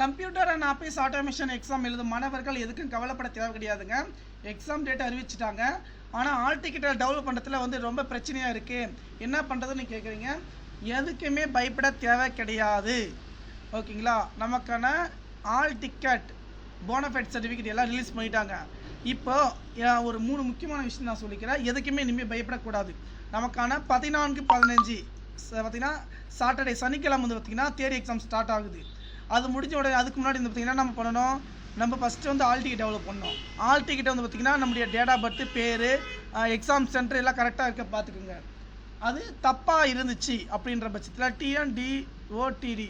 Computer and office automation exam எழுதும் மாணவர்கள் எதுக்கும் கவலைப்பட தேவை கிடையாதுங்க. எக்ஸாம் டேட் அறிவிச்சிட்டாங்க. ஆனால் ஆல் டிக்கெட்டை டெவலப் பண்ணுறதுல வந்து ரொம்ப பிரச்சனையாக இருக்குது. என்ன பண்ணுறதுன்னு கேட்குறீங்க. எதுக்குமே பயப்பட தேவை கிடையாது. ஓகேங்களா. நமக்கான ஆல் டிக்கெட் போனஃபைட் சர்டிஃபிகேட் எல்லாம் ரிலீஸ் பண்ணிட்டாங்க. இப்போ ஒரு 3 முக்கியமான விஷயம் நான் சொல்லிக்கிறேன். எதுக்குமே இனிமேல் பயப்படக்கூடாது. நமக்கான 14-15 பார்த்தீங்கன்னா சாட்டர்டே சனிக்கிழமை வந்து பார்த்திங்கன்னா தியரி எக்ஸாம் ஸ்டார்ட் ஆகுது. அது முடிஞ்ச உடனே அதுக்கு முன்னாடி வந்து பார்த்திங்கன்னா நம்ம பண்ணணும், நம்ம ஃபஸ்ட்டு வந்து ஆல் டிக்கெட் டெவலப் பண்ணணும். ஆல் டிக்கெட்டை வந்து பார்த்திங்கன்னா நம்முடைய டேட் ஆஃப் பர்த், பேர், எக்ஸாம் சென்டர் எல்லாம் கரெக்டாக இருக்க பார்த்துக்குங்க. அது தப்பாக இருந்துச்சு அப்படின்ற பட்சத்தில் TNDOTD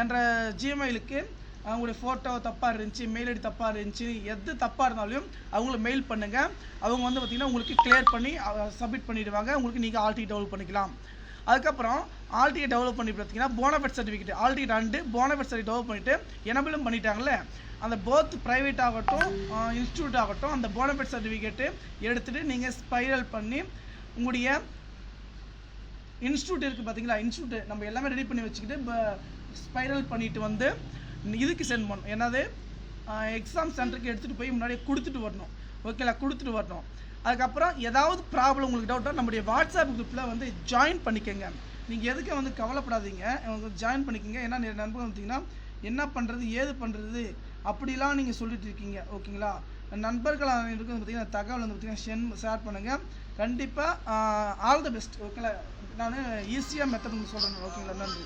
என்ற ஜிமெயிலுக்கு அவங்களுடைய ஃபோட்டோ தப்பாக இருந்துச்சு, மெயில் ஐடி தப்பாக இருந்துச்சு, எது தப்பாக இருந்தாலும் அவங்களுக்கு மெயில் பண்ணுங்கள். அவங்க வந்து பார்த்திங்கன்னா உங்களுக்கு கிளியர் பண்ணி சப்மிட் பண்ணிவிடுவாங்க. உங்களுக்கு நீங்கள் ஆல் டிக்கெட் டெவலப் பண்ணிக்கலாம். அதுக்கப்புறம் ஆல் டிக்கெட் டெவலப் பண்ணி பார்த்தீங்கன்னா bonafide certificate all ticket and bonafide certificate develop பண்ணிவிட்டு எனபிளும் பண்ணிட்டாங்களே, அந்த போத் ப்ரைவேட் ஆகட்டும் இன்ஸ்டியூட் ஆகட்டும் அந்த போனஃபைட் சர்டிஃபிகேட்டு எடுத்துகிட்டு நீங்கள் ஸ்பைரல் பண்ணி உங்களுடைய இன்ஸ்டியூட் இருக்குது பார்த்தீங்களா, இன்ஸ்டியூட் நம்ம எல்லாமே ரெடி பண்ணி வச்சுக்கிட்டு ஸ்பைரல் பண்ணிவிட்டு வந்து இதுக்கு சென்ட் பண்ணணும். என்னது எக்ஸாம் சென்டருக்கு எடுத்துகிட்டு போய் முன்னாடியே கொடுத்துட்டு வரணும். ஓகேங்களா, கொடுத்துட்டு வரணும். அதுக்கப்புறம் ஏதாவது ப்ராப்ளம் உங்களுக்கு டவுட்டாக நம்முடைய வாட்ஸ்அப் குரூப்பில் வந்து ஜாயின் பண்ணிக்கோங்க. நீங்கள் எதுக்கு வந்து கவலைப்படாதீங்க, ஜாயின் பண்ணிக்கோங்க. ஏன்னா நிறைய நண்பர்கள் பார்த்தீங்கன்னா என்ன பண்ணுறது ஏது பண்ணுறது அப்படிலாம் நீங்கள் சொல்லிட்டு இருக்கீங்க. ஓகேங்களா, நண்பர்கள் இருக்குது பார்த்தீங்கன்னா தகவல் வந்து பார்த்தீங்கன்னா ஷேர் பண்ணுங்கள். கண்டிப்பாக ஆல் தி பெஸ்ட். ஓகேங்களா, நான் ஈஸியாக மெத்தட் சொல்கிறேன். ஓகேங்களா, நன்றி.